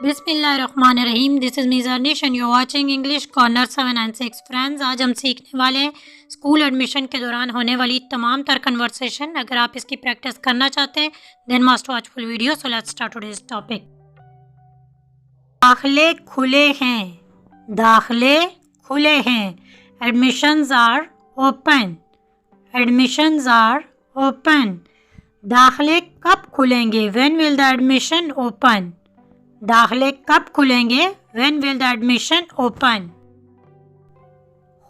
बिस्मिल्लाहिर्रहमानिर्रहीम। This is मीज़ानिश and you watching English corner 7 and 6 friends. आज हम सीखने वाले हैं स्कूल एडमिशन के दौरान होने वाली तमाम तर कन्वर्सेशन। अगर आप इसकी प्रैक्टिस करना चाहते हैं then must watch full video. So let's start today's topic. दाखले खुले हैं, दाखले खुले हैं। Admissions are open, admissions are open. दाखले कब खुलेंगे? When will the admission open? दाखले कब खुलेंगे? When will the admission open?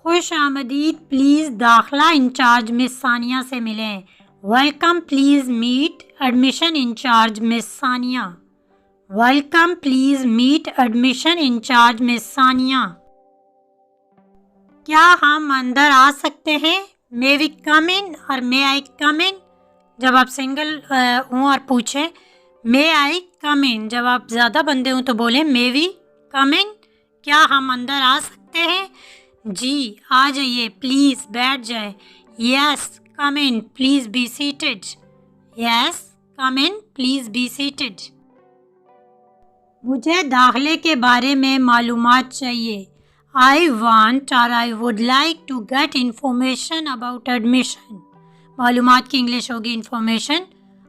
खुश आमदीद, प्लीज़ दाखला इंचार्ज मिस सानिया से मिलें। Welcome, please meet admission in charge miss Sania. Welcome, please meet admission in charge miss Sania. क्या हम अंदर आ सकते हैं? मे वी कम इन और मे आई कम इन जब आप सिंगल हूँ और पूछें मे आई कम इन। जब आप ज़्यादा बंदे हों तो बोलें मे वी कम इन। क्या हम अंदर आ सकते हैं? जी आ जाइए, प्लीज़ बैठ जाए। Yes come in, please be seated. Yes come in, please be seated. मुझे दाखले के बारे में मालूमात चाहिए। आई वांट और I would like to get information about admission. मालूमात की इंग्लिश होगी information.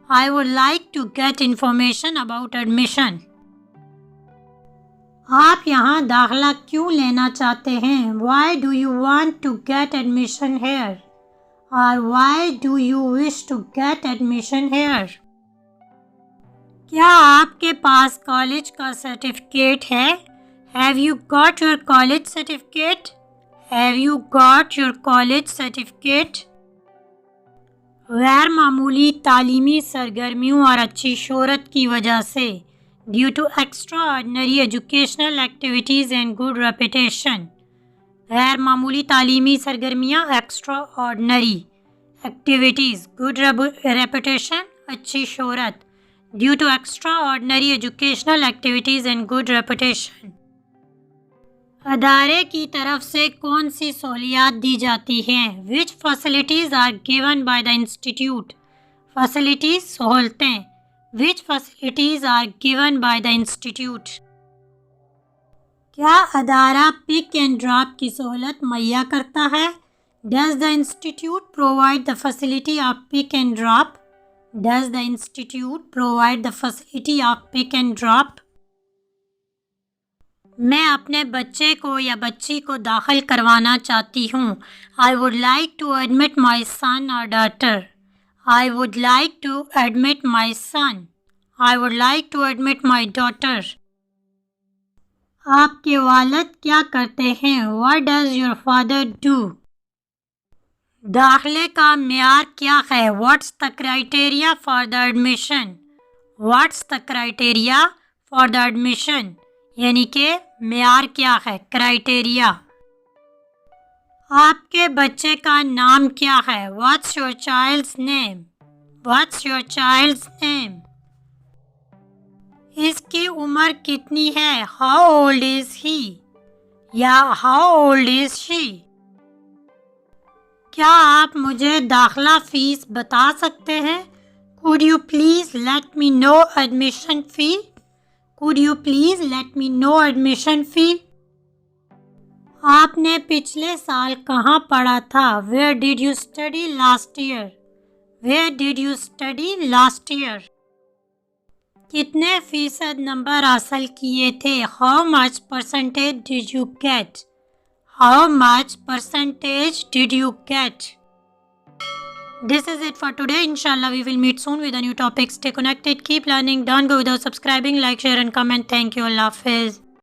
I would like to get information about admission. आप यहाँ दाखला क्यों लेना चाहते हैं? Why do you want to get admission here? और why do you wish to get admission here? क्या आपके पास कॉलेज का सर्टिफिकेट है? Have you got your college certificate? Have you got your college certificate? गैर मामूली तालीमी सरगर्मियों और अच्छी शोहरत की वजह से due to extraordinary educational activities and good reputation. गैर मामूली तालीमी सरगर्मियाँ, extraordinary activities, good reputation, अच्छी शोहरत। Due to extraordinary educational activities and good reputation. अदारे की तरफ से कौन सी सहूलियात दी जाती हैं? Which facilities are given by the institute? Facilities सहूलतें। Which facilities are given by the institute? क्या अदारा पिक एंड ड्रॉप की सहूलत मुहैया करता है? Does the institute provide the facility of pick and drop? Does the institute provide the facility of pick and drop? मैं अपने बच्चे को या बच्ची को दाखिल करवाना चाहती हूँ। I would like to admit my son और daughter. I would like to admit my son. I would like to admit my daughter. आपके वालिद क्या करते हैं? What does your father do? दाखिले का मेयार क्या है? What's the criteria for the admission? What's the criteria for the admission? यानी कि मेयार क्या है, क्राइटेरिया। आपके बच्चे का नाम क्या है? What's your child's name? What's your child's name? इसकी उम्र कितनी है? हाउ ओल्ड इज ही या हाउ ओल्ड इज शी? क्या आप मुझे दाखला फीस बता सकते हैं? Could you please let me know admission fee? Could you please let me know admission fee? आपने पिछले साल कहाँ पढ़ा था? Where did you study last year? Where did you study last year? कितने फीसद नंबर हासिल किए थे? How much percentage did you get? How much percentage did you get? This is it for today. Inshallah, we will meet soon with a new topic. Stay connected, keep learning. Don't go without subscribing, like, share and comment. Thank you. Allah Hafiz.